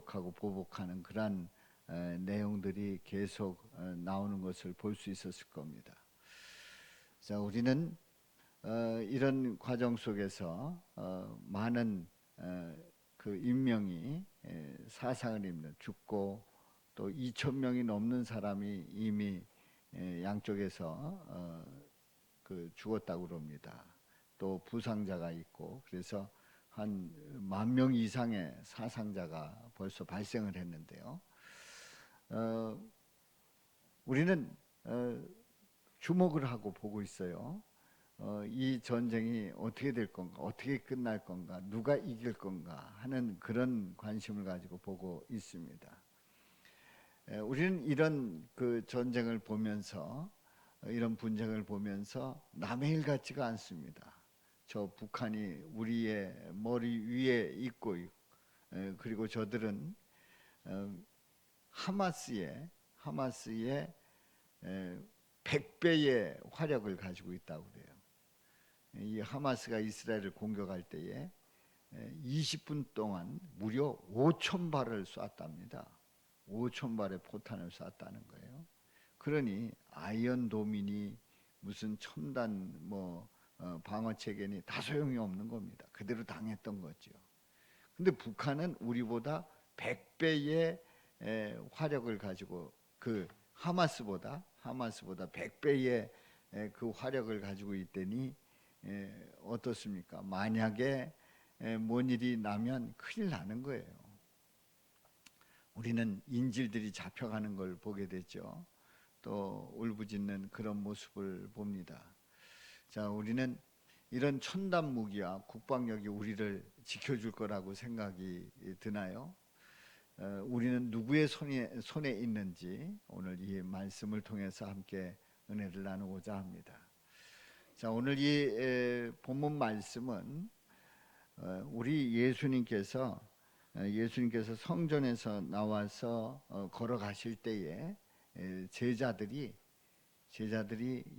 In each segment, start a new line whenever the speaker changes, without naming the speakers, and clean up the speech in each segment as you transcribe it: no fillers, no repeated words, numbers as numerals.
공격하고 보복하는 그러한 내용들이 계속 나오는 것을 볼 수 있었을 겁니다. 자, 우리는 이런 과정 속에서 많은 그 인명이 사상을 입는 죽고 또 2,000명이 넘는 사람이 이미 양쪽에서 그 죽었다고 그럽니다. 또 부상자가 있고 그래서 한 10,000명 이상의 사상자가 벌써 발생을 했는데요. 우리는 주목을 하고 보고 있어요. 이 전쟁이 어떻게 될 건가, 어떻게 끝날 건가, 누가 이길 건가 하는 그런 관심을 가지고 보고 있습니다. 우리는 이런 그 전쟁을 보면서, 이런 분쟁을 보면서 남의 일 같지가 않습니다. 저 북한이 우리의 머리 위에 있고, 그리고 저들은 하마스의 100배의 화력을 가지고 있다고 그래요. 이 하마스가 이스라엘을 공격할 때에 20분 동안 무려 5,000발을 쐈답니다. 5,000발의 포탄을 쐈다는 거예요. 그러니 아이언도민이 무슨 첨단 방어 체계니 다 소용이 없는 겁니다. 그대로 당했던 거죠. 근데 북한은 우리보다 100배의 화력을 가지고 그 하마스보다 100배의 그 화력을 가지고 있다니 어떻습니까? 만약에 뭔 일이 나면 큰일 나는 거예요. 우리는 인질들이 잡혀가는 걸 보게 되죠. 또 울부짖는 그런 모습을 봅니다. 자, 우리는 이런 첨단 무기와 국방력이 우리를 지켜줄 거라고 생각이 드나요? 우리는 누구의 손에 있는지 오늘 이 말씀을 통해서 함께 은혜를 나누고자 합니다. 자, 오늘 이 본문 말씀은 우리 예수님께서 성전에서 나와서 걸어가실 때에 제자들이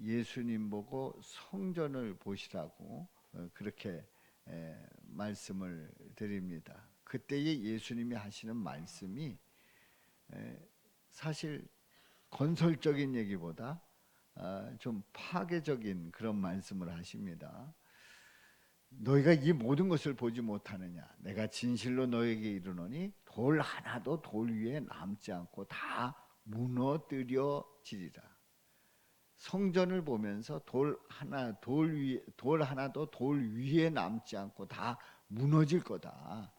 예수님 보고 성전을 보시라고 그렇게 말씀을 드립니다. 그때에 예수님이 하시는 말씀이 사실 건설적인 얘기보다 좀 파괴적인 그런 말씀을 하십니다. 너희가 이 모든 것을 보지 못하느냐? 내가 진실로 너에게 이르노니 돌 하나도 돌 위에 남지 않고 다 무너뜨려지리라. 성전을 보면서 돌 하나도 돌 위에 남지 않고 다 무너질 거다.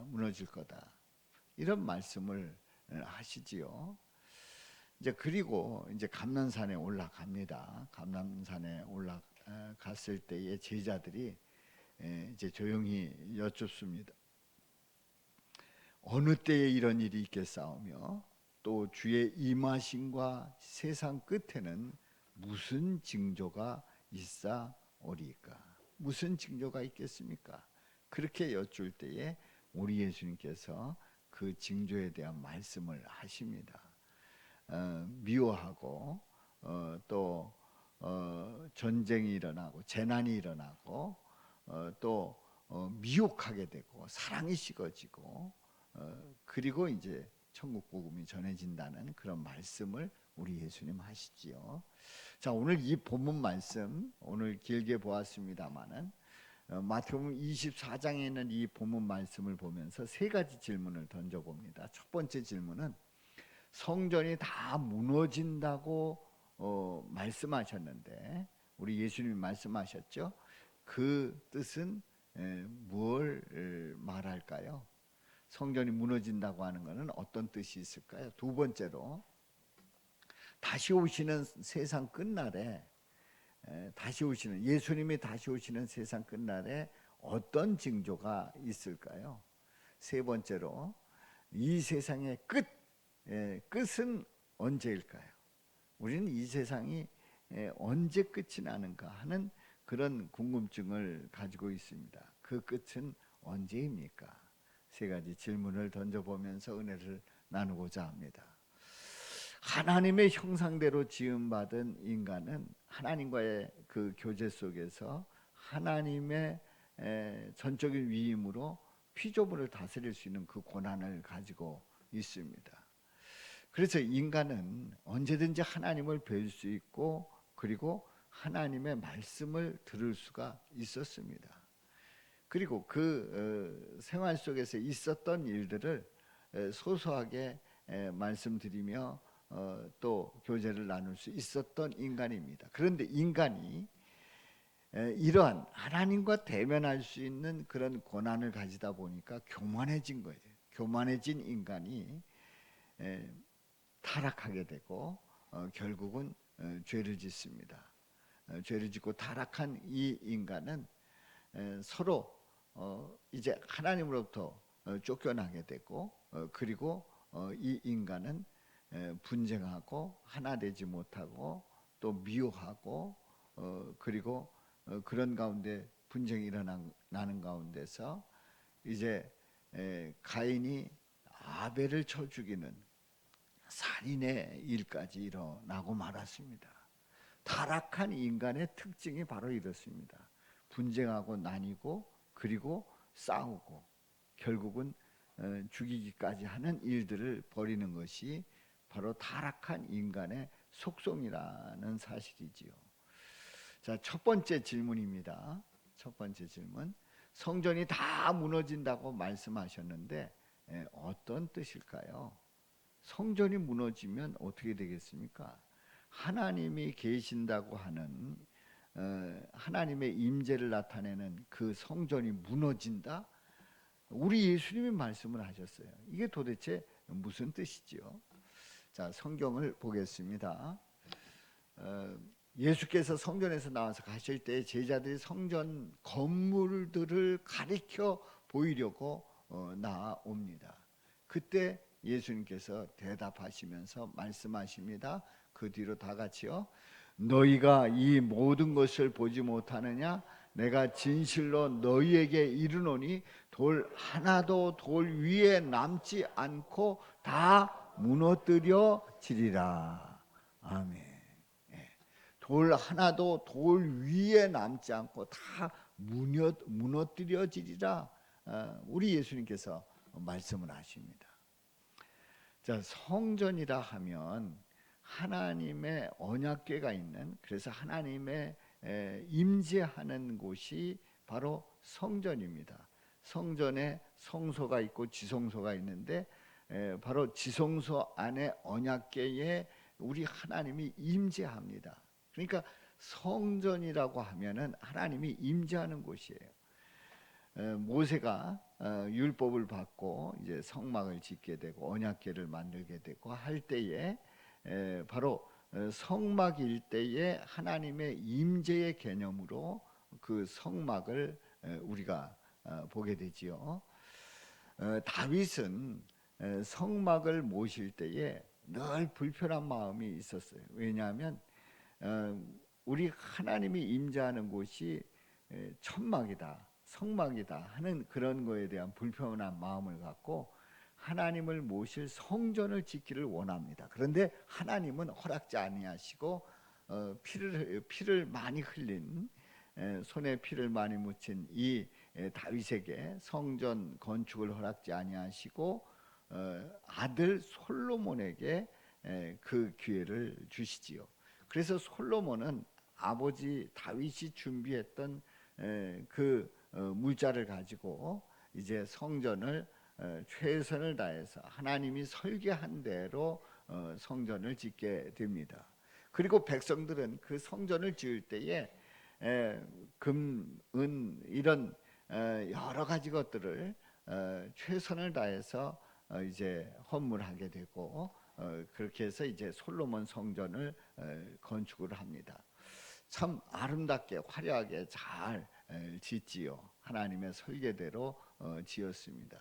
무너질 거다. 이런 말씀을 하시지요. 이제 그리고 이제 감난산에 올라갑니다. 감난산에 올라갔을 때에 제자들이 이제 조용히 여쭙습니다. 어느 때에 이런 일이 있겠사오며 또 주의 임하심과 세상 끝에는 무슨 징조가 있사오리까? 무슨 징조가 있겠습니까? 그렇게 여쭐 때에 우리 예수님께서 그 징조에 대한 말씀을 하십니다. 미워하고 또 전쟁이 일어나고 재난이 일어나고 또 미혹하게 되고 사랑이 식어지고 그리고 이제 천국 복음이 전해진다는 그런 말씀을 우리 예수님 하시지요. 자, 오늘 이 본문 말씀 오늘 길게 보았습니다마는 마태복음 24장에 있는 이 본문 말씀을 보면서 세 가지 질문을 던져봅니다. 첫 번째 질문은 성전이 다 무너진다고 말씀하셨는데 우리 예수님이 말씀하셨죠. 그 뜻은 뭘 말할까요? 성전이 무너진다고 하는 것은 어떤 뜻이 있을까요? 두 번째로 다시 오시는 세상 끝날에 예수님이 다시 오시는 세상 끝날에 어떤 징조가 있을까요? 세 번째로 이 세상의 끝은 언제일까요? 우리는 이 세상이 언제 끝이 나는가 하는 그런 궁금증을 가지고 있습니다. 그 끝은 언제입니까? 세 가지 질문을 던져보면서 은혜를 나누고자 합니다. 하나님의 형상대로 지음받은 인간은 하나님과의 그 교제 속에서 하나님의 전적인 위임으로 피조물을 다스릴 수 있는 그 권한을 가지고 있습니다. 그래서 인간은 언제든지 하나님을 뵐 수 있고 그리고 하나님의 말씀을 들을 수가 있었습니다. 그리고 그 생활 속에서 있었던 일들을 소소하게 말씀드리며 또 교제를 나눌 수 있었던 인간입니다. 그런데 인간이 이러한 하나님과 대면할 수 있는 그런 권한을 가지다 보니까 교만해진 거예요. 교만해진 인간이 타락하게 되고 결국은 죄를 짓습니다. 죄를 짓고 타락한 이 인간은 서로 이제 하나님으로부터 쫓겨나게 되고 그리고 이 인간은 분쟁하고 하나 되지 못하고 또 미워하고 그리고 그런 가운데 분쟁이 일어나는 가운데서 이제 가인이 아벨을 쳐 죽이는 살인의 일까지 일어나고 말았습니다. 타락한 인간의 특징이 바로 이렇습니다. 분쟁하고 나뉘고 그리고 싸우고 결국은 죽이기까지 하는 일들을 벌이는 것이 바로 타락한 인간의 속성이라는 사실이지요. 자, 첫 번째 질문입니다. 첫 번째 질문. 성전이 다 무너진다고 말씀하셨는데 어떤 뜻일까요? 성전이 무너지면 어떻게 되겠습니까? 하나님이 계신다고 하는 하나님의 임재를 나타내는 그 성전이 무너진다? 우리 예수님이 말씀을 하셨어요. 이게 도대체 무슨 뜻이지요? 자, 성경을 보겠습니다. 예수께서 성전에서 나와서 가실 때 제자들이 성전 건물들을 가리켜 보이려고 나옵니다. 그때 예수님께서 대답하시면서 말씀하십니다. 그 뒤로 다 같이요. 너희가 이 모든 것을 보지 못하느냐? 내가 진실로 너희에게 이르노니 돌 하나도 돌 위에 남지 않고 다 무너뜨려지리라. 아멘. 돌 하나도 돌 위에 남지 않고 다 무너뜨려지리라. 우리 예수님께서 말씀을 하십니다. 자, 성전이라 하면 하나님의 언약궤가 있는, 그래서 하나님의 임재하는 곳이 바로 성전입니다. 성전에 성소가 있고 지성소가 있는데 바로 지성소 안에 언약궤에 우리 하나님이 임재합니다. 그러니까 성전이라고 하면은 하나님이 임재하는 곳이에요. 모세가 율법을 받고 이제 성막을 짓게 되고 언약궤를 만들게 되고 할 때에 바로 성막일 때에 하나님의 임재의 개념으로 그 성막을 우리가 보게 되지요. 다윗은 성막을 모실 때에 늘 불편한 마음이 있었어요. 왜냐하면 우리 하나님이 임재하는 곳이 천막이다, 성막이다 하는 그런 거에 대한 불편한 마음을 갖고 하나님을 모실 성전을 짓기를 원합니다. 그런데 하나님은 허락지 아니하시고 피를 많이 흘린 손에 피를 많이 묻힌 이 다윗에게 성전 건축을 허락지 아니하시고 아들 솔로몬에게 그 기회를 주시지요. 그래서 솔로몬은 아버지 다윗이 준비했던 그 물자를 가지고 이제 성전을 최선을 다해서 하나님이 설계한 대로 성전을 짓게 됩니다. 그리고 백성들은 그 성전을 지을 때에 금, 은 이런 여러 가지 것들을 최선을 다해서 이제 헌물하게 되고 그렇게 해서 이제 솔로몬 성전을 건축을 합니다. 참 아름답게 화려하게 잘 짓지요. 하나님의 설계대로 지었습니다.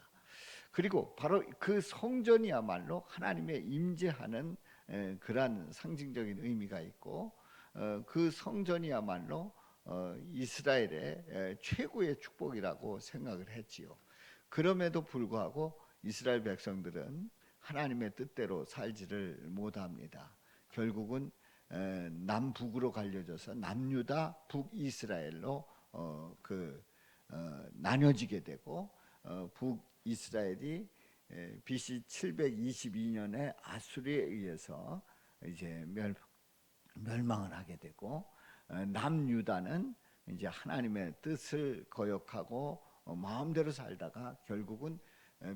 그리고 바로 그 성전이야말로 하나님의 임재하는 그러한 상징적인 의미가 있고 그 성전이야말로 이스라엘의 최고의 축복이라고 생각을 했지요. 그럼에도 불구하고 이스라엘 백성들은 하나님의 뜻대로 살지를 못합니다. 결국은 남북으로 갈려져서 남유다, 북이스라엘로 나뉘어지게 되고 북이스라엘이 BC 722년에 아수르에 의해서 이제 멸망을 하게 되고, 남유다는 이제 하나님의 뜻을 거역하고 마음대로 살다가 결국은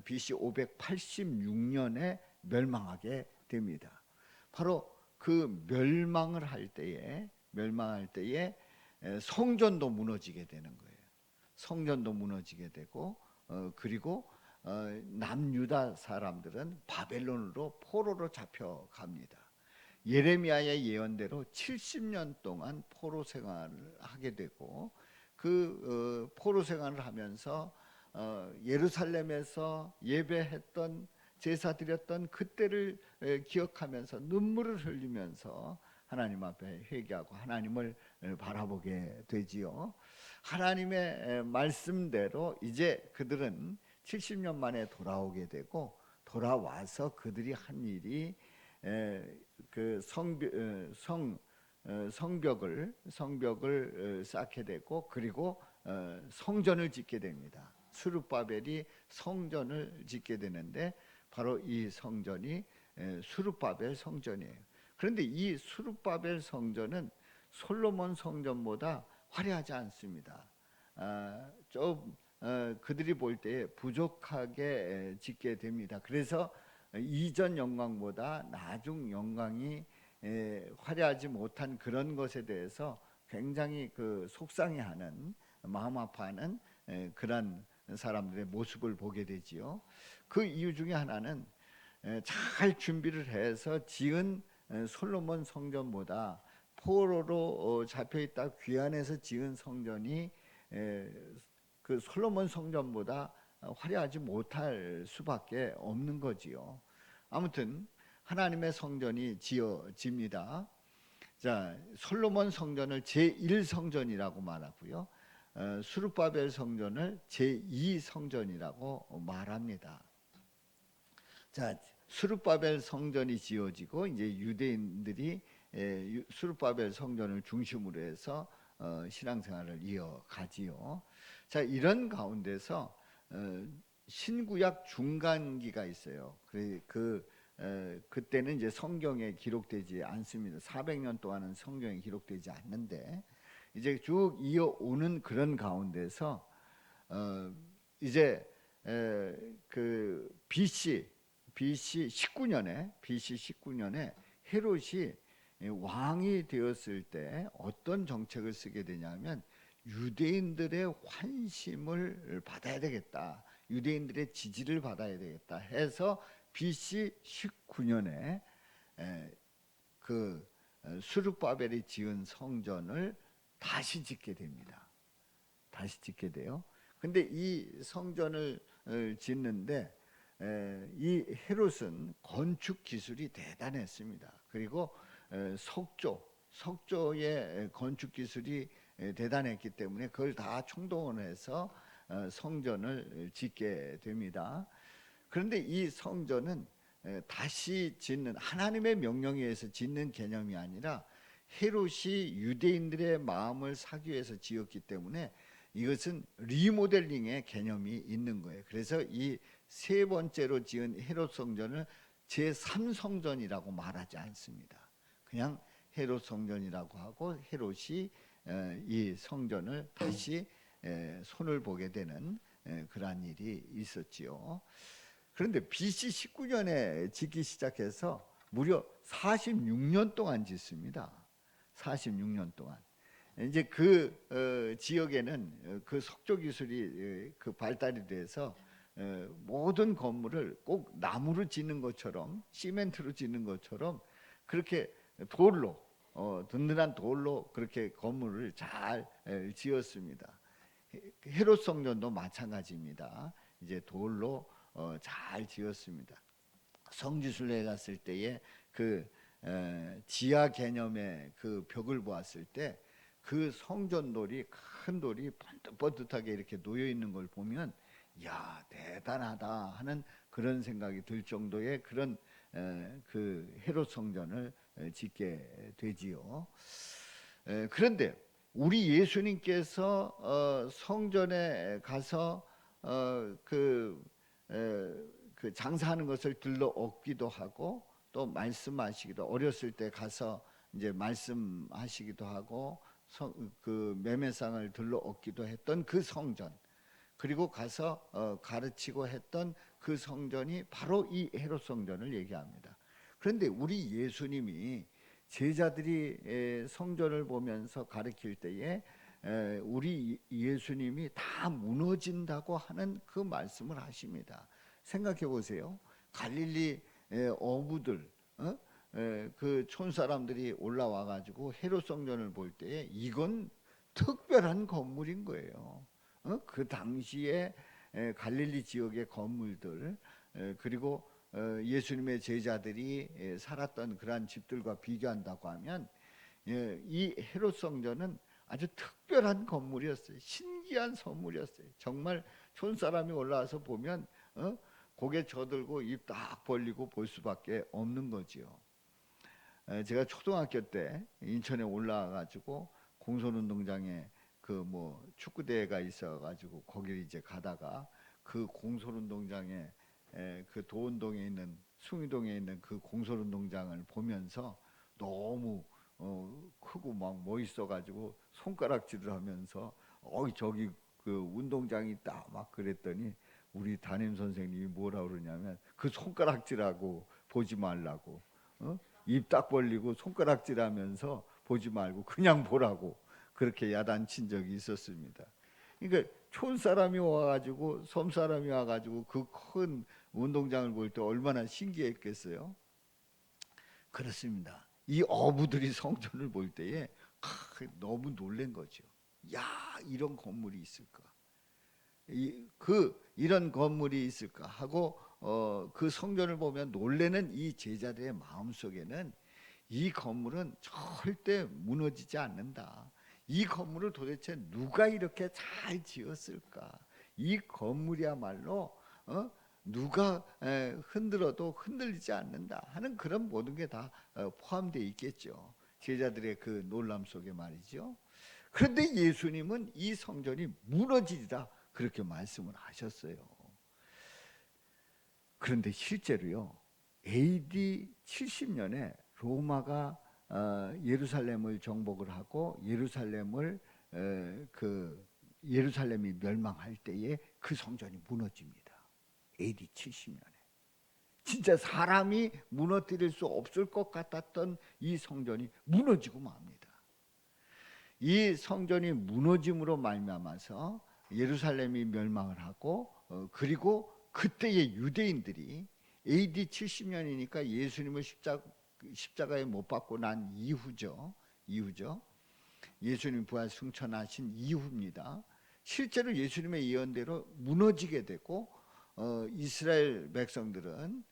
BC 586년에 멸망하게 됩니다. 바로 그 멸망을 할 때에 성전도 무너지게 되는 거예요. 성전도 무너지게 되고, 그리고 남유다 사람들은 바벨론으로 포로로 잡혀갑니다. 예레미야의 예언대로 70년 동안 포로 생활을 하게 되고, 그 포로 생활을 하면서 예루살렘에서 예배했던, 제사 드렸던 그때를 기억하면서 눈물을 흘리면서 하나님 앞에 회개하고 하나님을 바라보게 되지요. 하나님의 말씀대로 이제 그들은 70년 만에 돌아오게 되고, 돌아와서 그들이 한 일이 그 성벽을 쌓게 되고, 그리고 성전을 짓게 됩니다. 스룹바벨이 성전을 짓게 되는데, 바로 이 성전이 스룹바벨 성전이에요. 그런데 이 스룹바벨 성전은 솔로몬 성전보다 화려하지 않습니다. 좀 그들이 볼 때 부족하게 짓게 됩니다. 그래서 이전 영광보다 나중 영광이 화려하지 못한 그런 것에 대해서 굉장히 그 속상해하는, 마음 아파하는 그런 사람들의 모습을 보게 되지요. 그 이유 중에 하나는 잘 준비를 해서 지은 솔로몬 성전보다 포로로 잡혀있다 귀환해서 지은 성전이 그 솔로몬 성전보다 화려하지 못할 수밖에 없는 거지요. 아무튼 하나님의 성전이 지어집니다. 자, 솔로몬 성전을 제1성전이라고 말하고요, 스룹바벨 성전을 제2성전이라고 말합니다. 자, 스룹바벨 성전이 지어지고 이제 유대인들이 스룹바벨 성전을 중심으로 해서 신앙생활을 이어가지요. 자, 이런 가운데서 신구약 중간기가 있어요. 그때는 이제 성경에 기록되지 않습니다. 400년 동안은 성경에 기록되지 않는데, 이제 쭉 이어오는 그런 가운데서 이제 그 BC 19년에 헤롯이 왕이 되었을 때 어떤 정책을 쓰게 되냐면, 유대인들의 환심을 받아야 되겠다, 유대인들의 지지를 받아야 되겠다 해서 BC 19년에 그 스룹바벨이 지은 성전을 다시 짓게 됩니다. 다시 짓게 돼요. 근데 이 성전을 짓는데 이 헤롯은 건축 기술이 대단했습니다. 그리고 석조의 건축 기술이 대단했기 때문에 그걸 다 총동원해서 성전을 짓게 됩니다. 그런데 이 성전은 다시 짓는, 하나님의 명령에 의해서 짓는 개념이 아니라 헤롯이 유대인들의 마음을 사기 위해서 지었기 때문에 이것은 리모델링의 개념이 있는 거예요. 그래서 이 세 번째로 지은 헤롯 성전을 제3성전이라고 말하지 않습니다. 그냥 헤롯 성전이라고 하고, 헤롯이 이 성전을 다시 손을 보게 되는 그러한 일이 있었지요. 그런데 BC 19년에 짓기 시작해서 무려 46년 동안 짓습니다. 46년 동안. 이제 그 지역에는 그 석조 기술이 그 발달이 돼서 모든 건물을 꼭 나무로 짓는 것처럼, 시멘트로 짓는 것처럼 그렇게 돌로, 든든한 돌로 그렇게 건물을 잘 지었습니다. 헤롯 성전도 마찬가지입니다. 이제 돌로 잘 지었습니다. 성지순례에 갔을 때에 그 지하 개념의 그 벽을 보았을 때 그 성전돌이, 큰 돌이 번뜩번뜩하게 이렇게 놓여 있는 걸 보면, 야, 대단하다 하는 그런 생각이 들 정도의 그런 그 헤롯 성전을 짓게 되지요. 그런데 우리 예수님께서 성전에 가서 그 장사하는 것을 들러 얻기도 하고 또 말씀하시기도, 어렸을 때 가서 이제 말씀하시기도 하고 그 매매상을 들러 얻기도 했던 그 성전, 그리고 가서 가르치고 했던 그 성전이 바로 이 헤롯 성전을 얘기합니다. 그런데 우리 예수님이 제자들이 성전을 보면서 가르칠 때에 우리 예수님이 다 무너진다고 하는 그 말씀을 하십니다. 생각해 보세요. 갈릴리 어부들, 그 촌사람들이 올라와 가지고 헤롯 성전을 볼 때에 이건 특별한 건물인 거예요. 그 당시에 갈릴리 지역의 건물들, 그리고 예수님의 제자들이 살았던 그러한 집들과 비교한다고 하면 이 헤롯 성전은 아주 특별한 건물이었어요. 신기한 선물이었어요. 정말 촌사람이 올라와서 보면 고개 저들고 입 딱 벌리고 볼 수밖에 없는 거지요. 제가 초등학교 때 인천에 올라와 가지고 공설운동장에 그 뭐 축구대회가 있어 가지고 거기를 이제 가다가 그 공설운동장에 그 도원동에 있는 숭이동에 있는 그 공설운동장을 보면서 너무 크고 막 멋있어 가지고 손가락질을 하면서 저기 그 운동장이 있다 막 그랬더니 우리 담임 선생님이 뭐라 그러냐면 그 손가락질하고 보지 말라고, 입 딱 벌리고 손가락질하면서 보지 말고 그냥 보라고 그렇게 야단친 적이 있었습니다. 그러니까 촌 사람이 와가지고 섬 사람이 와가지고 그 큰 운동장을 볼 때 얼마나 신기했겠어요. 그렇습니다. 이 어부들이 성전을 볼 때에 너무 놀란 거죠. 야, 이런 건물이 있을까? 이런 건물이 있을까 하고 그 성전을 보면 놀라는 이 제자들의 마음 속에는 이 건물은 절대 무너지지 않는다. 이 건물을 도대체 누가 이렇게 잘 지었을까? 이 건물이야말로 누가 흔들어도 흔들리지 않는다 하는 그런 모든 게 다 포함되어 있겠죠. 제자들의 그 놀람 속에 말이죠. 그런데 예수님은 이 성전이 무너지리라 그렇게 말씀을 하셨어요. 그런데 실제로요, AD 70년에 로마가 예루살렘을 정복을 하고 예루살렘이 멸망할 때에 그 성전이 무너집니다. AD 70년에. 진짜 사람이 무너뜨릴 수 없을 것 같았던 이 성전이 무너지고 맙니다. 이 성전이 무너짐으로 말미암아서 예루살렘이 멸망을 하고 그리고 그때의 유대인들이 AD 70년이니까 예수님을 십자가에 못 박고 난 이후죠. 예수님 부활 승천하신 이후입니다. 실제로 예수님의 예언대로 무너지게 되고 이스라엘 백성들은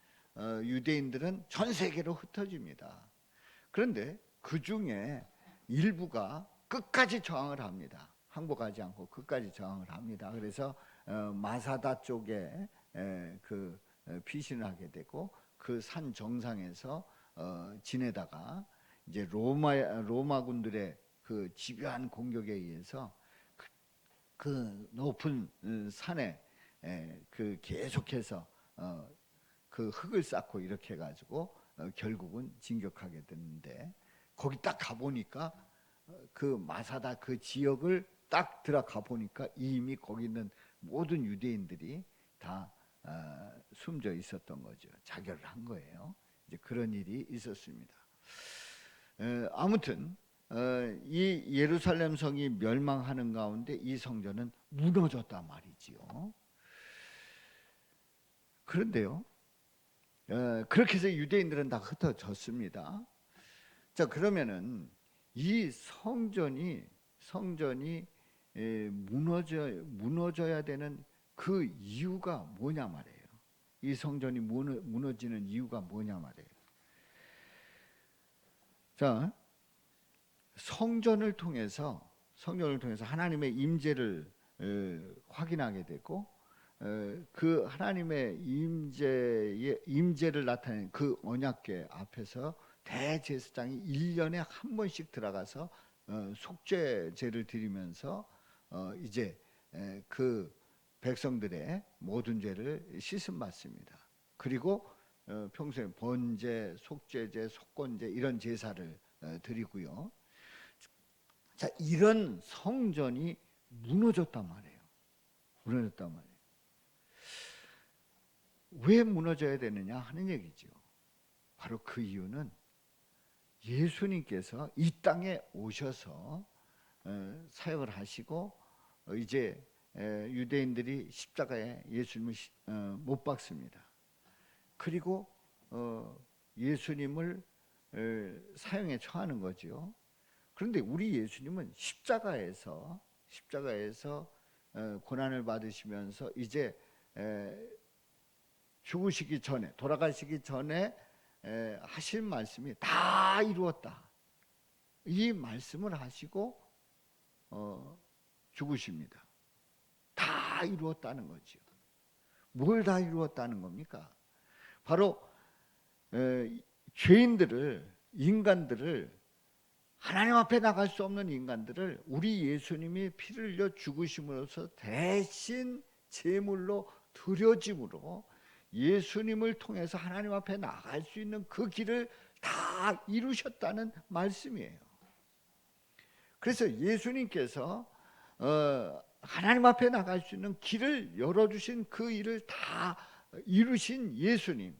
유대인들은 전 세계로 흩어집니다. 그런데 그 중에 일부가 끝까지 저항을 합니다. 항복하지 않고 끝까지 저항을 합니다. 그래서 마사다 쪽에 피신을 하게 되고 그 산 정상에서 지내다가 이제 로마군들의 그 집요한 공격에 의해서 그 높은 산에 계속해서 그 흙을 쌓고 이렇게 해가지고 결국은 진격하게 됐는데, 거기 딱 가보니까 그 마사다 그 지역을 딱 들어가 보니까 이미 거기 있는 모든 유대인들이 다 숨져 있었던 거죠. 자결을 한 거예요. 이제 그런 일이 있었습니다. 아무튼 이 예루살렘 성이 멸망하는 가운데 이 성전은 무너졌단 말이지요. 그런데요, 그렇게 해서 유대인들은 다 흩어졌습니다. 자, 그러면은 이 성전이 무너져야 되는 그 이유가 뭐냐 말이에요. 이 성전이 무너지는 이유가 뭐냐 말이에요. 자, 성전을 통해서 하나님의 임재를 확인하게 되고 그 하나님의 임재를 나타내는 그 언약궤 앞에서 대제사장이 1년에 한 번씩 들어가서 속죄제를 드리면서 이제 그 백성들의 모든 죄를 씻음 받습니다. 그리고 평소에 번제, 속죄제, 속건제 이런 제사를 드리고요. 자, 이런 성전이 무너졌단 말이에요. 무너졌단 말이에요. 왜 무너져야 되느냐 하는 얘기죠. 바로 그 이유는 예수님께서 이 땅에 오셔서 사역을 하시고 이제 유대인들이 십자가에 예수님을 못 박습니다. 그리고 예수님을 사형에 처하는 거죠. 그런데 우리 예수님은 십자가에서 고난을 받으시면서 이제 죽으시기 전에, 돌아가시기 전에 하실 말씀이 다 이루었다. 이 말씀을 하시고 죽으십니다. 다 이루었다는 거죠. 뭘 다 이루었다는 겁니까? 바로 죄인들을, 인간들을, 하나님 앞에 나갈 수 없는 인간들을 우리 예수님이 피를 흘려 죽으심으로써 대신 제물로 드려짐으로 예수님을 통해서 하나님 앞에 나갈 수 있는 그 길을 다 이루셨다는 말씀이에요. 그래서 예수님께서 하나님 앞에 나갈 수 있는 길을 열어주신 그 일을 다 이루신 예수님,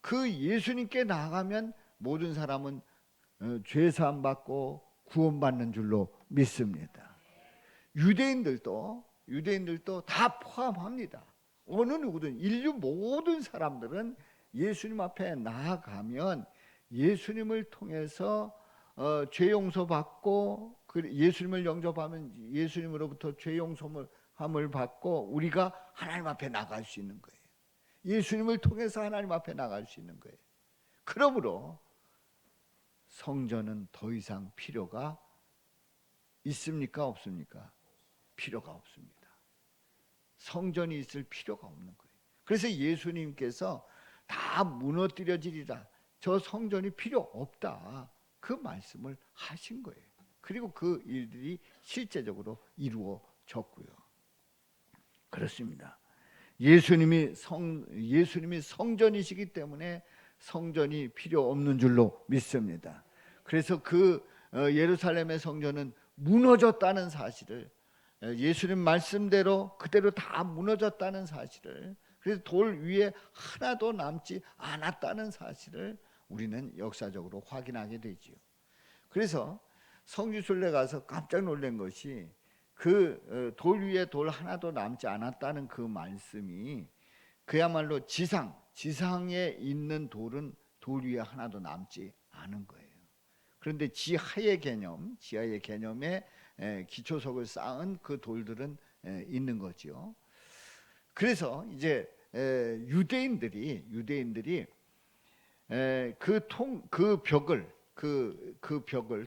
그 예수님께 나아가면 모든 사람은 죄사함 받고 구원받는 줄로 믿습니다. 유대인들도 다 포함합니다. 어느 누구든 인류 모든 사람들은 예수님 앞에 나아가면 예수님을 통해서 죄 용서 받고 예수님을 영접하면 예수님으로부터 죄 용서함을 받고 우리가 하나님 앞에 나갈 수 있는 거예요. 예수님을 통해서 하나님 앞에 나갈 수 있는 거예요. 그러므로 성전은 더 이상 필요가 있습니까? 없습니까? 필요가 없습니다. 성전이 있을 필요가 없는 거예요. 그래서 예수님께서 다 무너뜨려지리라, 저 성전이 필요 없다, 그 말씀을 하신 거예요. 그리고 그 일들이 실제적으로 이루어졌고요. 그렇습니다. 예수님이 성전이시기 때문에 성전이 필요 없는 줄로 믿습니다. 그래서 그 예루살렘의 성전은 무너졌다는 사실을, 예수님 말씀대로 그대로 다 무너졌다는 사실을, 그래서 돌 위에 하나도 남지 않았다는 사실을 우리는 역사적으로 확인하게 되지요. 그래서 성지순례 가서 깜짝 놀란 것이 그 돌 위에 돌 하나도 남지 않았다는 그 말씀이 그야말로 지상에 있는 돌은 돌 위에 하나도 남지 않은 거예요. 그런데 지하의 개념에 기초석을 쌓은 그 돌들은 있는 거죠. 그래서 이제 유대인들이 그 벽을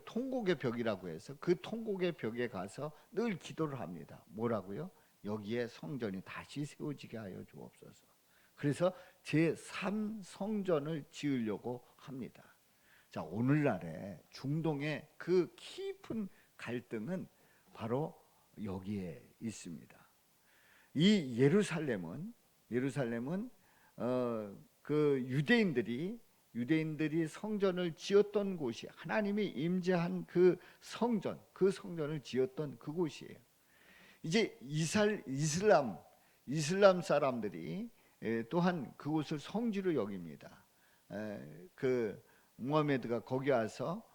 통곡의 벽이라고 해서 그 통곡의 벽에 가서 늘 기도를 합니다. 뭐라고요? 여기에 성전이 다시 세워지게 하여 주옵소서. 그래서 제3성전을 지으려고 합니다. 자, 오늘날의 중동의 그 깊은 갈등은 바로 여기에 있습니다. 이 예루살렘은 그 유대인들이 성전을 지었던 곳이, 하나님이 임재한 그 성전을 지었던 그곳이에요. 이제 이슬람 사람들이 또한 그곳을 성지로 여깁니다. 그 무하메드가 거기 와서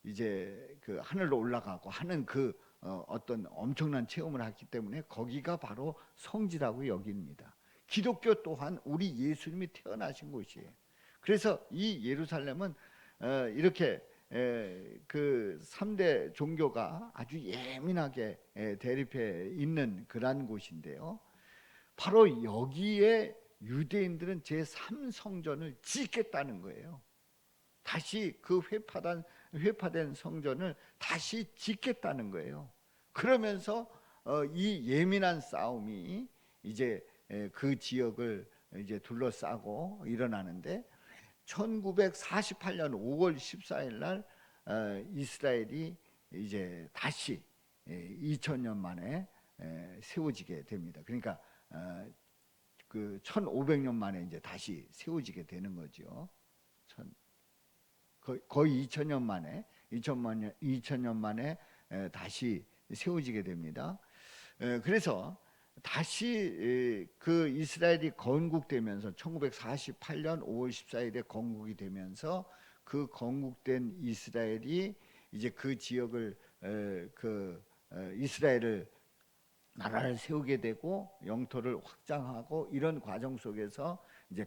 이제 그 하늘로 올라가고 하는 어떤 엄청난 체험을 했기 때문에 거기가 바로 성지라고 여깁니다. 기독교 또한 우리 예수님이 태어나신 곳이에요. 그래서 이 예루살렘은 이렇게 그 3대 종교가 아주 예민하게 대립해 있는 그러한 곳인데요. 바로 여기에 유대인들은 제3성전을 짓겠다는 거예요. 다시 그 회파된 성전을 다시 짓겠다는 거예요. 그러면서 이 예민한 싸움이 이제 그 지역을 이제 둘러싸고 일어나는데 1948년 5월 14일 날 이스라엘이 이제 다시 2000년 만에 세워지게 됩니다. 그러니까 그 1500년 만에 이제 다시 세워지게 되는 거죠. 거의 2000년 만에 2000년 만에 다시 세워지게 됩니다. 그래서 다시 그 이스라엘이 건국되면서 1948년 5월 14일에 건국이 되면서 그 건국된 이스라엘이 이제 그 지역을 이스라엘을 나라를 세우게 되고 영토를 확장하고 이런 과정 속에서 이제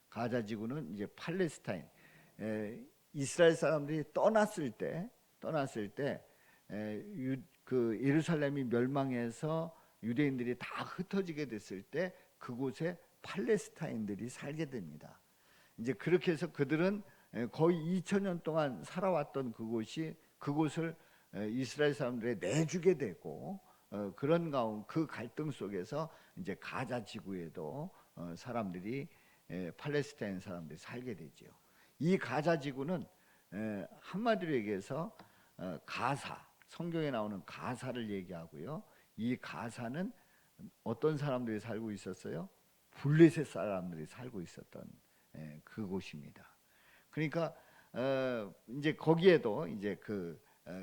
가자지구는 이제 팔레스타인, 이스라엘 사람들이 떠났을 때 그 예루살렘이 멸망해서 유대인들이 다 흩어지게 됐을 때 그곳에 팔레스타인들이 살게 됩니다. 이제 그렇게 해서 그들은 거의 2000년 동안 살아왔던 그곳을 이스라엘 사람들에 내주게 되고, 그런 가운데 그 갈등 속에서 이제 가자 지구에도 팔레스타인 사람들이 살게 되죠. 이 가자 지구는 한마디로 얘기해서 성경에 나오는 가사를 얘기하고요. 이 가사는 어떤 사람들이 살고 있었어요? 블레셋 사람들이 살고 있었던 그곳입니다. 그러니까 이제 거기에도 이제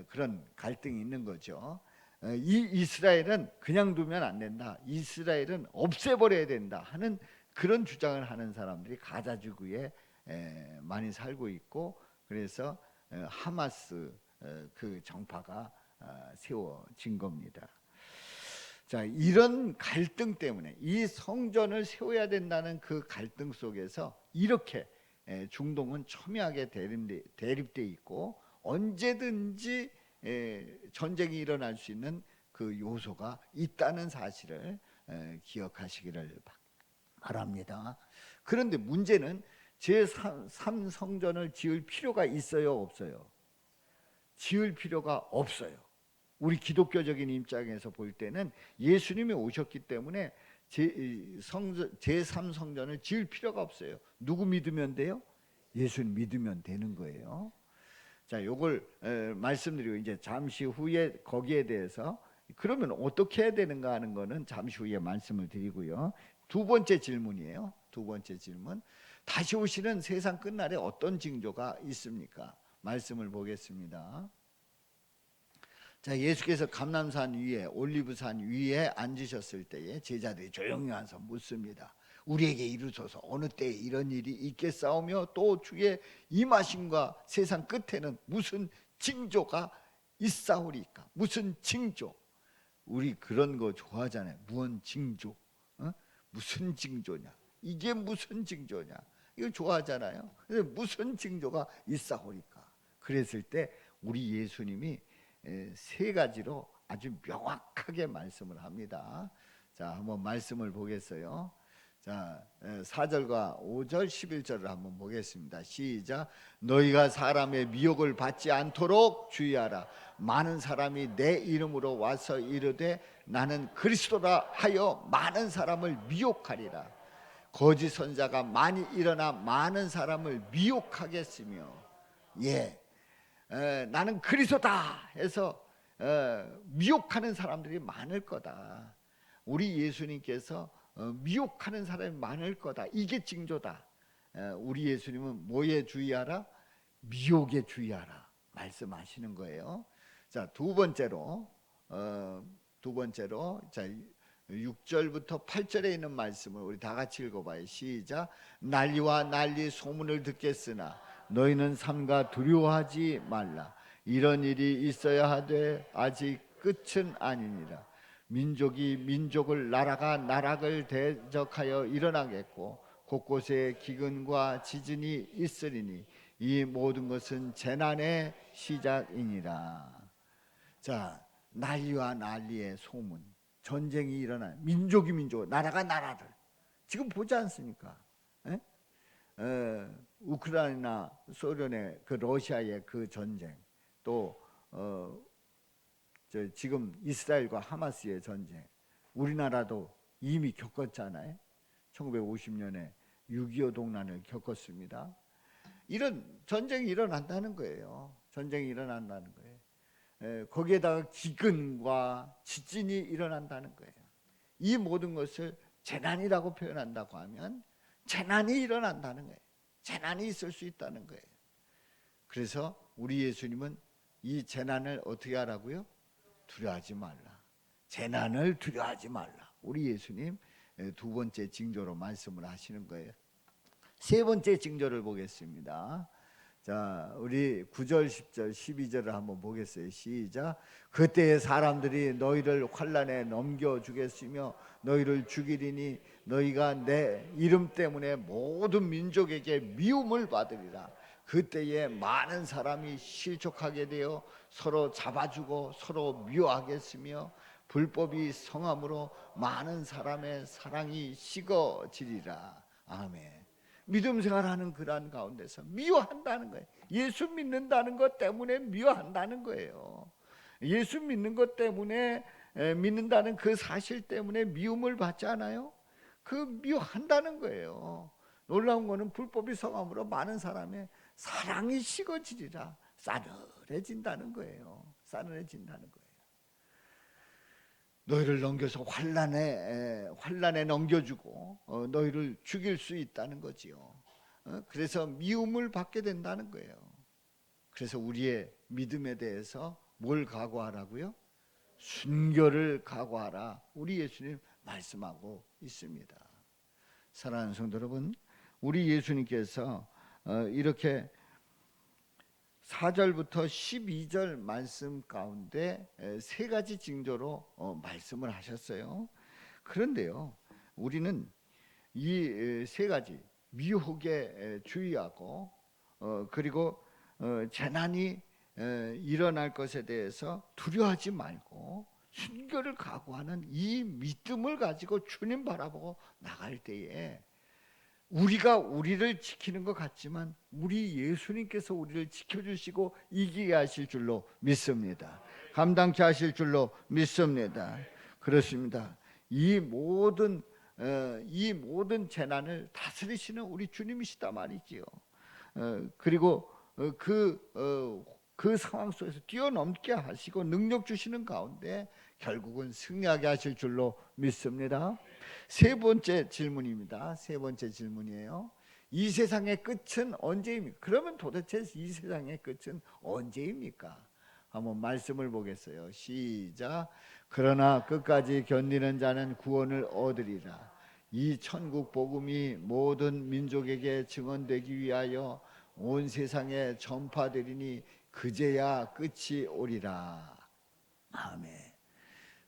그런 갈등이 있는 거죠. 이 이스라엘은 그냥 두면 안 된다. 이스라엘은 없애버려야 된다 하는 그런 주장을 하는 사람들이 가자 지구에 많이 살고 있고, 그래서 하마스 그 정파가 세워진 겁니다. 자, 이런 갈등 때문에 이 성전을 세워야 된다는 그 갈등 속에서 이렇게 중동은 첨예하게 대립돼 있고, 언제든지 전쟁이 일어날 수 있는 그 요소가 있다는 사실을 기억하시기를 바랍니다. 그런데 문제는 제3성전을 지을 필요가 있어요, 없어요? 지을 필요가 없어요. 우리 기독교적인 입장에서 볼 때는 예수님이 오셨기 때문에 제3성전을 지을 필요가 없어요. 누구 믿으면 돼요? 예수님 믿으면 되는 거예요. 자, 요걸 말씀드리고 이제 잠시 후에 거기에 대해서 그러면 어떻게 해야 되는가 하는 거는 잠시 후에 말씀을 드리고요. 두 번째 질문이에요. 두 번째 질문. 다시 오시는 세상 끝날에 어떤 징조가 있습니까? 말씀을 보겠습니다. 자, 예수께서 감람산 위에 올리브산 위에 앉으셨을 때에 제자들이 조용히 와서 묻습니다. 우리에게 이르소서 어느 때에 이런 일이 있겠사오며 또 주의 임하심과 세상 끝에는 무슨 징조가 있사오리까? 무슨 징조? 우리 그런 거 좋아하잖아요. 무슨 징조? 무슨 징조냐? 이게 무슨 징조냐? 이거 좋아하잖아요. 그래서 무슨 징조가 있사오리까? 그랬을 때 우리 예수님이 세 가지로 아주 명확하게 말씀을 합니다. 자, 한번 말씀을 보겠어요. 자, 4절과 5절 11절을 한번 보겠습니다. 시작. 너희가 사람의 미혹을 받지 않도록 주의하라. 많은 사람이 내 이름으로 와서 이르되 나는 그리스도라 하여 많은 사람을 미혹하리라. 거짓 선자가 많이 일어나 많은 사람을 미혹하겠으며, 나는 그리스도다 해서 미혹하는 사람들이 많을 거다. 우리 예수님께서 미혹하는 사람이 많을 거다. 이게 징조다. 우리 예수님은 뭐에 주의하라? 미혹에 주의하라 말씀하시는 거예요. 자, 두 번째로 자 6절부터 8절에 있는 말씀을 우리 다 같이 읽어봐요. 시작. 난리와 난리 소문을 듣겠으나 너희는 삼가 두려워하지 말라. 이런 일이 있어야 하되 아직 끝은 아니니라. 민족이 민족을 나라가 나라를 대적하여 일어나겠고 곳곳에 기근과 지진이 있으리니 이 모든 것은 재난의 시작이니라. 자, 난리와 난리의 소문, 전쟁이 일어나 민족이 민족, 나라가 나라를 지금 보지 않습니까? 우크라이나 소련의 그 러시아의 그 전쟁, 또 지금 이스라엘과 하마스의 전쟁, 우리나라도 이미 겪었잖아요. 1950년에 6.25 동란을 겪었습니다. 이런 전쟁이 일어난다는 거예요. 전쟁이 일어난다는 거예요. 거기에다가 기근과 지진이 일어난다는 거예요. 이 모든 것을 재난이라고 표현한다고 하면 재난이 일어난다는 거예요. 재난이 있을 수 있다는 거예요. 그래서 우리 예수님은 이 재난을 어떻게 하라고요? 두려워하지 말라. 재난을 두려워하지 말라. 우리 예수님 두 번째 징조로 말씀을 하시는 거예요. 세 번째 징조를 보겠습니다. 자, 우리 9절, 10절, 12절을 한번 보겠어요. 시작. 그때의 사람들이 너희를 환난에 넘겨주겠으며 너희를 죽이리니 너희가 내 이름 때문에 모든 민족에게 미움을 받으리라. 그때에 많은 사람이 실족하게 되어 서로 잡아주고 서로 미워하겠으며 불법이 성함으로 많은 사람의 사랑이 식어지리라. 아멘. 믿음 생활하는 그러한 가운데서 미워한다는 거예요. 예수 믿는다는 것 때문에 미워한다는 거예요. 예수 믿는 것 때문에 믿는다는 그 사실 때문에 미움을 받지 않아요? 그 미워한다는 거예요. 놀라운 거는 불법이 성함으로 많은 사람의 사랑이 식어지리라. 싸늘해진다는 거예요. 싸늘해진다는 거예요. 너희를 넘겨서 환난에 넘겨주고 너희를 죽일 수 있다는 거지요. 그래서 미움을 받게 된다는 거예요. 그래서 우리의 믿음에 대해서 뭘 각오하라고요? 순교를 각오하라. 우리 예수님 말씀하고 있습니다. 사랑하는 성도 여러분, 우리 예수님께서 이렇게 4절부터 12절 말씀 가운데 세 가지 징조로 말씀을 하셨어요. 그런데요, 우리는 이 세 가지 미혹에 주의하고 그리고 재난이 일어날 것에 대해서 두려워하지 말고 순교를 각오하는 이 믿음을 가지고 주님 바라보고 나갈 때에 우리가 우리를 지키는 것 같지만 우리 예수님께서 우리를 지켜주시고 이기게 하실 줄로 믿습니다. 감당케 하실 줄로 믿습니다. 그렇습니다. 이 모든 재난을 다스리시는 우리 주님이시다 말이지요. 그리고 그 상황 속에서 뛰어넘게 하시고 능력 주시는 가운데 결국은 승리하게 하실 줄로 믿습니다. 세 번째 질문입니다. 세 번째 질문이에요. 이 세상의 끝은 언제입니까? 그러면 도대체 이 세상의 끝은 언제입니까? 한번 말씀을 보겠어요. 시작. 그러나 끝까지 견디는 자는 구원을 얻으리라. 이 천국 복음이 모든 민족에게 증언되기 위하여 온 세상에 전파되리니 그제야 끝이 오리라. 아멘.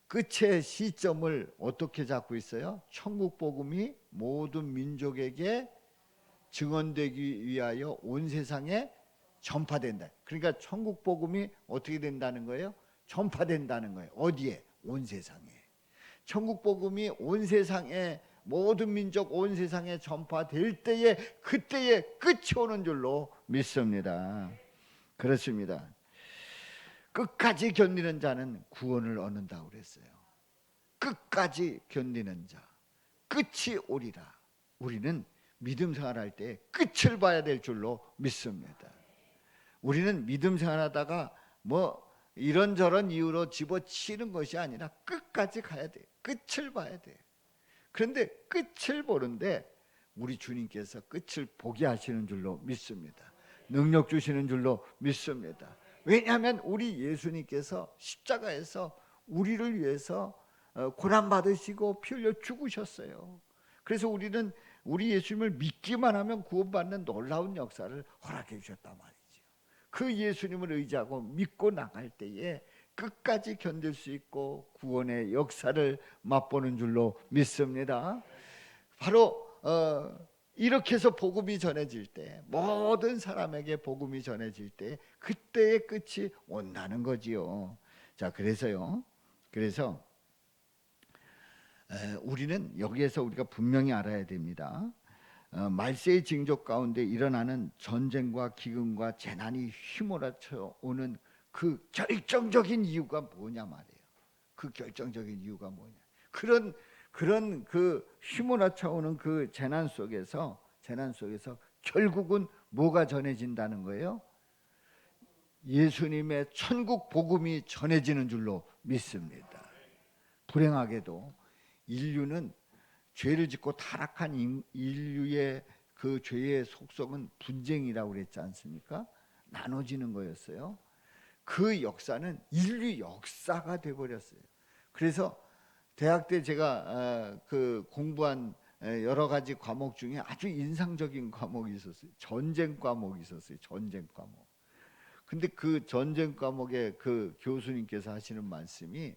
끝의 시점을 어떻게 잡고 있어요? 천국 복음이 모든 민족에게 증언되기 위하여 온 세상에 전파된다. 그러니까 천국 복음이 어떻게 된다는 거예요? 전파된다는 거예요. 어디에? 온 세상에. 천국 복음이 온 세상에 모든 민족 온 세상에 전파될 때에 그때에 끝이 오는 줄로 믿습니다. 그렇습니다. 끝까지 견디는 자는 구원을 얻는다고 그랬어요. 끝까지 견디는 자, 끝이 오리라. 우리는 믿음 생활할 때 끝을 봐야 될 줄로 믿습니다. 우리는 믿음 생활하다가 뭐 이런저런 이유로 집어치는 것이 아니라 끝까지 가야 돼. 끝을 봐야 돼. 그런데 끝을 보는데 우리 주님께서 끝을 보게 하시는 줄로 믿습니다. 능력 주시는 줄로 믿습니다. 왜냐하면 우리 예수님께서 십자가에서 우리를 위해서 고난 받으시고 피 흘려 죽으셨어요. 그래서 우리는 우리 예수님을 믿기만 하면 구원받는 놀라운 역사를 허락해 주셨단 말이죠. 그 예수님을 의지하고 믿고 나갈 때에 끝까지 견딜 수 있고 구원의 역사를 맛보는 줄로 믿습니다. 바로 이렇게 해서 복음이 전해질 때, 모든 사람에게 복음이 전해질 때 그때의 끝이 온다는 거지요. 자, 그래서 우리는 여기에서 우리가 분명히 알아야 됩니다. 말세의 징조 가운데 일어나는 전쟁과 기근과 재난이 휘몰아쳐 오는 그 결정적인 이유가 뭐냐 말이에요. 그 결정적인 이유가 뭐냐. 그런 그 휘몰아쳐 오는 그 재난 속에서 결국은 뭐가 전해진다는 거예요? 예수님의 천국 복음이 전해지는 줄로 믿습니다. 불행하게도 인류는 죄를 짓고 타락한 인류의 그 죄의 속성은 분쟁이라고 그랬지 않습니까? 나눠지는 거였어요. 그 역사는 인류 역사가 돼버렸어요. 그래서 대학 때 제가 그 공부한 여러 가지 과목 중에 아주 인상적인 과목이 있었어요. 전쟁 과목이 있었어요. 전쟁 과목. 근데 그 전쟁 과목의 그 교수님께서 하시는 말씀이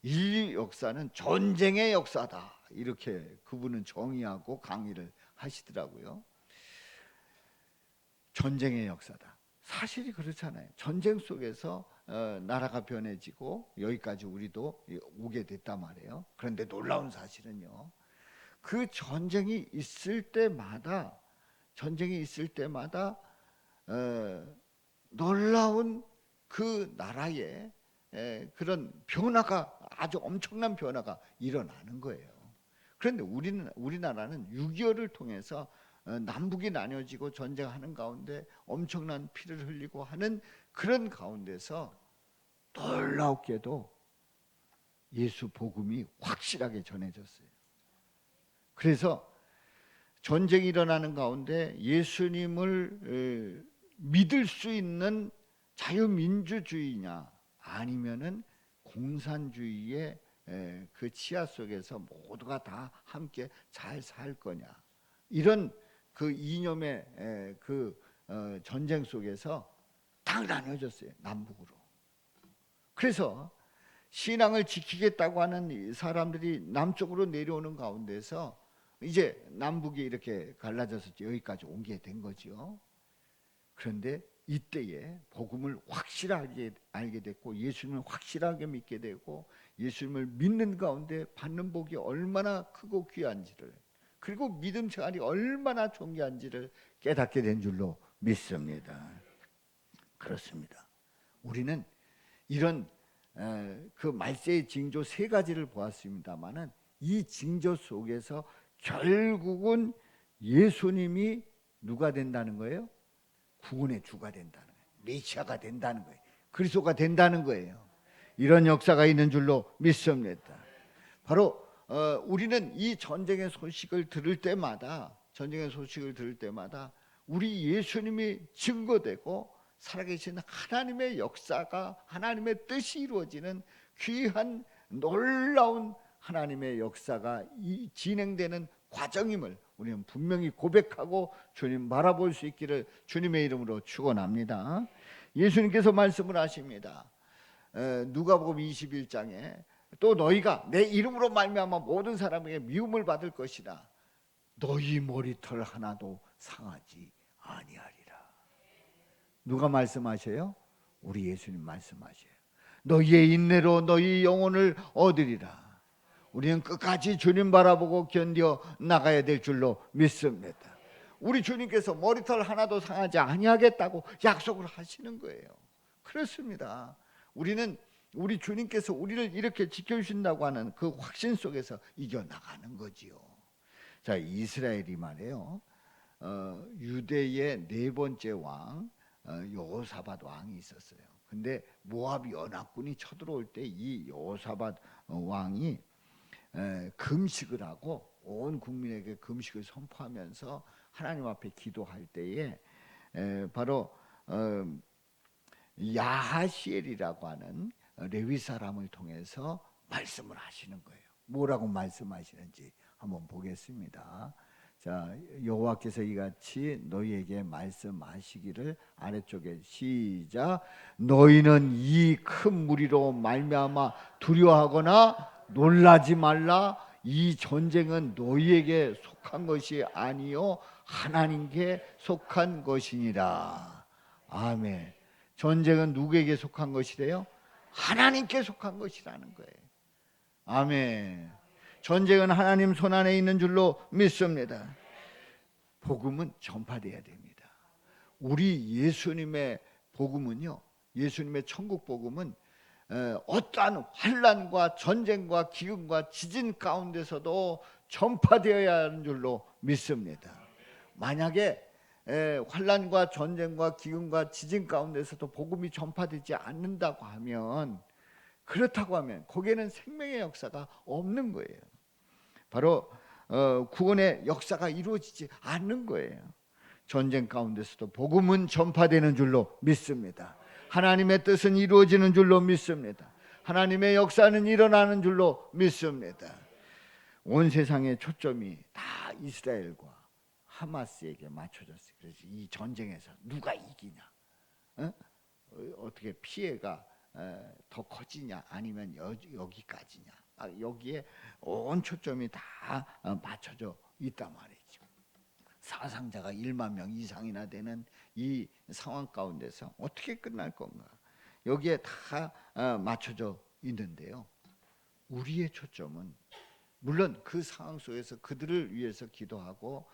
인류 역사는 전쟁의 역사다, 이렇게 그분은 정의하고 강의를 하시더라고요. 전쟁의 역사다. 사실이 그렇잖아요. 전쟁 속에서 나라가 변해지고 여기까지 우리도 오게 됐단 말이에요. 그런데 놀라운 사실은요, 그 전쟁이 있을 때마다 놀라운 그 나라의 그런 변화가, 아주 엄청난 변화가 일어나는 거예요. 그런데 우리나라는 6.25를 통해서 남북이 나뉘어지고 전쟁하는 가운데 엄청난 피를 흘리고 하는 그런 가운데서 놀랍게도 예수 복음이 확실하게 전해졌어요. 그래서 전쟁이 일어나는 가운데 예수님을 믿을 수 있는 자유민주주의냐, 아니면은 공산주의의 그 치하 속에서 모두가 다 함께 잘 살 거냐, 이런 그 이념의 그 전쟁 속에서 딱 나뉘어졌어요, 남북으로. 그래서 신앙을 지키겠다고 하는 사람들이 남쪽으로 내려오는 가운데서 이제 남북이 이렇게 갈라져서 여기까지 오게 된 거죠. 그런데 이때에 복음을 확실하게 알게 됐고, 예수님을 확실하게 믿게 되고, 예수님을 믿는 가운데 받는 복이 얼마나 크고 귀한지를, 그리고 믿음 생활이 얼마나 존귀한지를 깨닫게 된 줄로 믿습니다. 그렇습니다. 우리는 이런 그 말세의 징조 3가지를 보았습니다마는, 이 징조 속에서 결국은 예수님이 누가 된다는 거예요? 구원의 주가 된다는 거예요. 메시아가 된다는 거예요. 그리스도가 된다는 거예요. 이런 역사가 있는 줄로 믿습니다. 바로 우리는 이 전쟁의 소식을 들을 때마다 우리 예수님이 증거되고 살아계신 하나님의 역사가, 하나님의 뜻이 이루어지는 귀한 놀라운 하나님의 역사가 진행되는 과정임을 우리는 분명히 고백하고 주님 바라볼 수 있기를 주님의 이름으로 축원합니다. 예수님께서 말씀을 하십니다. 누가복음 21장에 또 너희가 내 이름으로 말미암아 모든 사람에게 미움을 받을 것이다. 너희 머리털 하나도 상하지 아니하리라. 누가 말씀하셔요? 우리 예수님 말씀하셔요. 너희의 인내로 너희 영혼을 얻으리라. 우리는 끝까지 주님 바라보고 견뎌 나가야 될 줄로 믿습니다. 우리 주님께서 머리털 하나도 상하지 아니하겠다고 약속을 하시는 거예요. 그렇습니다. 우리는 우리 주님께서 우리를 이렇게 지켜주신다고 하는 그 확신 속에서 이겨나가는 거지요. 자, 이스라엘이 말이에요, 유대의 4번째 왕 여호사밧 왕이 있었어요. 근데 모압 연합군이 쳐들어올 때 이 여호사밧 왕이 금식을 하고 온 국민에게 금식을 선포하면서 하나님 앞에 기도할 때에 바로 야하시엘이라고 하는 레위 사람을 통해서 말씀을 하시는 거예요. 뭐라고 말씀하시는지 한번 보겠습니다. 자, 여호와께서 이같이 너희에게 말씀하시기를, 아래쪽에 시작. 너희는 이 큰 무리로 말미암아 두려워하거나 놀라지 말라. 이 전쟁은 너희에게 속한 것이 아니요 하나님께 속한 것이니라. 아멘. 전쟁은 누구에게 속한 것이래요? 하나님께 속한 것이라는 거예요. 아멘. 전쟁은 하나님 손안에 있는 줄로 믿습니다. 복음은 전파돼야 됩니다. 우리 예수님의 복음은요, 예수님의 천국 복음은 어떠한 환난과 전쟁과 기근과 지진 가운데서도 전파되어야 하는 줄로 믿습니다. 만약에 환난과 전쟁과 기근과 지진 가운데서도 복음이 전파되지 않는다고 하면, 그렇다고 하면 거기에는 생명의 역사가 없는 거예요. 바로 구원의 역사가 이루어지지 않는 거예요. 전쟁 가운데서도 복음은 전파되는 줄로 믿습니다. 하나님의 뜻은 이루어지는 줄로 믿습니다. 하나님의 역사는 일어나는 줄로 믿습니다. 온 세상의 초점이 다 이스라엘과 하마스에게 맞춰졌어요. 그래서 이 전쟁에서 누가 이기냐, 어떻게 피해가 더 커지냐, 아니면 여기까지냐, 여기에 온 초점이 다 맞춰져 있단 말이죠. 사상자가 1만 명 이상이나 되는 이 상황 가운데서 어떻게 끝날 건가, 여기에 다 맞춰져 있는데요. 우리의 초점은 물론 그 상황 속에서 그들을 위해서 기도하고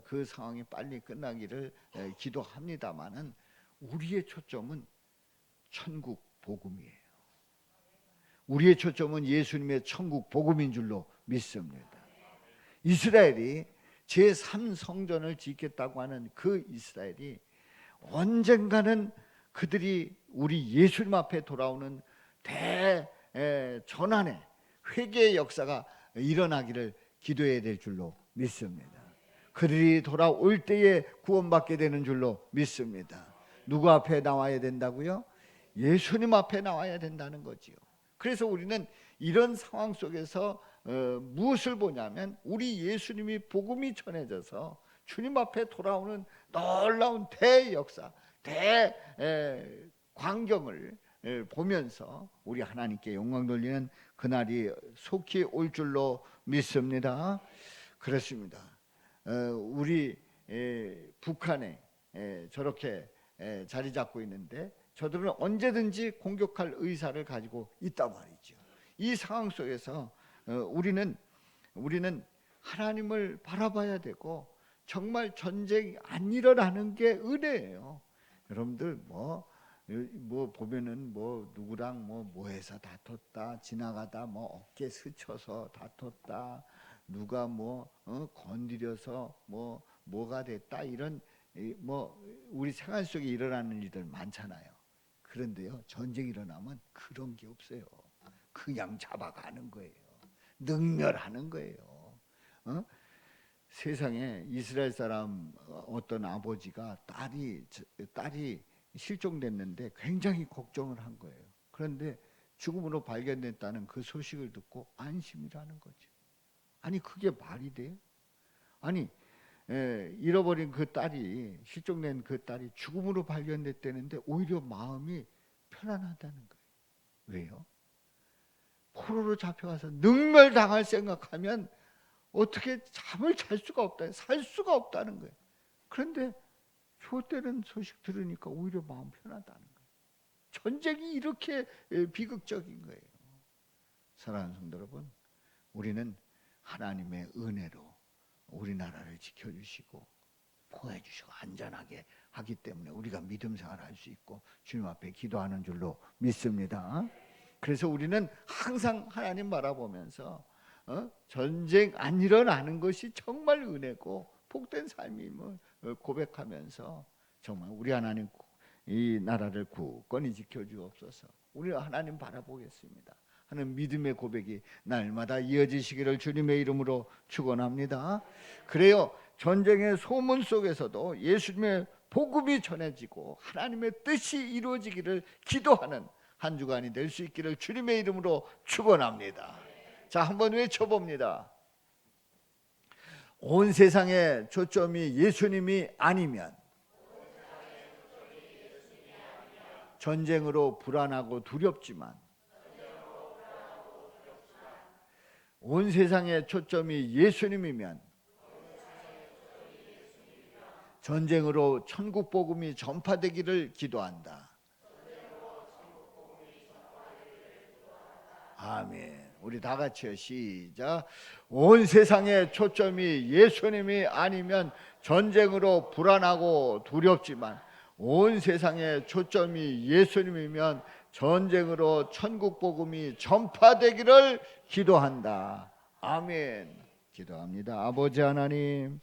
그 상황이 빨리 끝나기를 기도합니다마는, 우리의 초점은 천국 복음이에요. 우리의 초점은 예수님의 천국 복음인 줄로 믿습니다. 이스라엘이 제3성전을 짓겠다고 하는 그 이스라엘이 언젠가는 그들이 우리 예수님 앞에 돌아오는 대전환의 회개의 역사가 일어나기를 기도해야 될 줄로 믿습니다. 그들이 돌아올 때에 구원받게 되는 줄로 믿습니다. 누구 앞에 나와야 된다고요? 예수님 앞에 나와야 된다는 거지요. 그래서 우리는 이런 상황 속에서 무엇을 보냐면, 우리 예수님이 복음이 전해져서 주님 앞에 돌아오는 놀라운 대역사, 대광경을 보면서 우리 하나님께 영광 돌리는 그날이 속히 올 줄로 믿습니다. 그렇습니다. 우리 북한에 저렇게 자리 잡고 있는데, 저들은 언제든지 공격할 의사를 가지고 있단 말이죠. 이 상황 속에서 우리는 하나님을 바라봐야 되고, 정말 전쟁이 안 일어나는 게 은혜예요. 여러분들 뭐 보면은 누구랑 뭐해서 다퉜다, 지나가다 어깨 스쳐서 다퉜다, 누가 건드려서 뭐가 됐다, 이런 우리 생활 속에 일어나는 일들 많잖아요. 그런데요, 전쟁이 일어나면 그런 게 없어요. 그냥 잡아가는 거예요. 능멸하는 거예요. 세상에 이스라엘 사람 어떤 아버지가 딸이 실종됐는데 굉장히 걱정을 한 거예요. 그런데 죽음으로 발견됐다는 그 소식을 듣고 안심이라는 거죠. 아니, 그게 말이 돼요? 아니, 잃어버린 그 딸이, 실종된 그 딸이 죽음으로 발견됐다는데 오히려 마음이 편안하다는 거예요. 왜요? 포로로 잡혀가서 능멸당할 생각하면 어떻게 잠을 잘 수가 없다, 살 수가 없다는 거예요. 그런데 효되는 소식 들으니까 오히려 마음 편하다는 거예요. 전쟁이 이렇게 비극적인 거예요. 사랑하는 성도 여러분, 우리는 하나님의 은혜로 우리나라를 지켜주시고 보호해주시고 안전하게 하기 때문에 우리가 믿음 생활할 수 있고 주님 앞에 기도하는 줄로 믿습니다. 그래서 우리는 항상 하나님 바라보면서 전쟁 안 일어나는 것이 정말 은혜고 복된 삶임을 고백하면서, 정말 우리 하나님 이 나라를 굳건히 지켜주옵소서. 우리 하나님 바라보겠습니다 하는 믿음의 고백이 날마다 이어지시기를 주님의 이름으로 축원합니다. 그래요, 전쟁의 소문 속에서도 예수님의 복음이 전해지고 하나님의 뜻이 이루어지기를 기도하는 한 주간이 될 수 있기를 주님의 이름으로 축원합니다. 자, 한번 외쳐봅니다. 온 세상의 초점이 예수님이 아니면 전쟁으로 불안하고 두렵지만, 온 세상의 초점이 예수님이면 전쟁으로 천국 복음이 전파되기를 기도한다. 아멘. 우리 다 같이요, 시작. 온 세상의 초점이 예수님이 아니면 전쟁으로 불안하고 두렵지만, 온 세상의 초점이 예수님이면 전쟁으로 천국 복음이 전파되기를 기도한다. 아멘. 기도합니다. 아버지 하나님,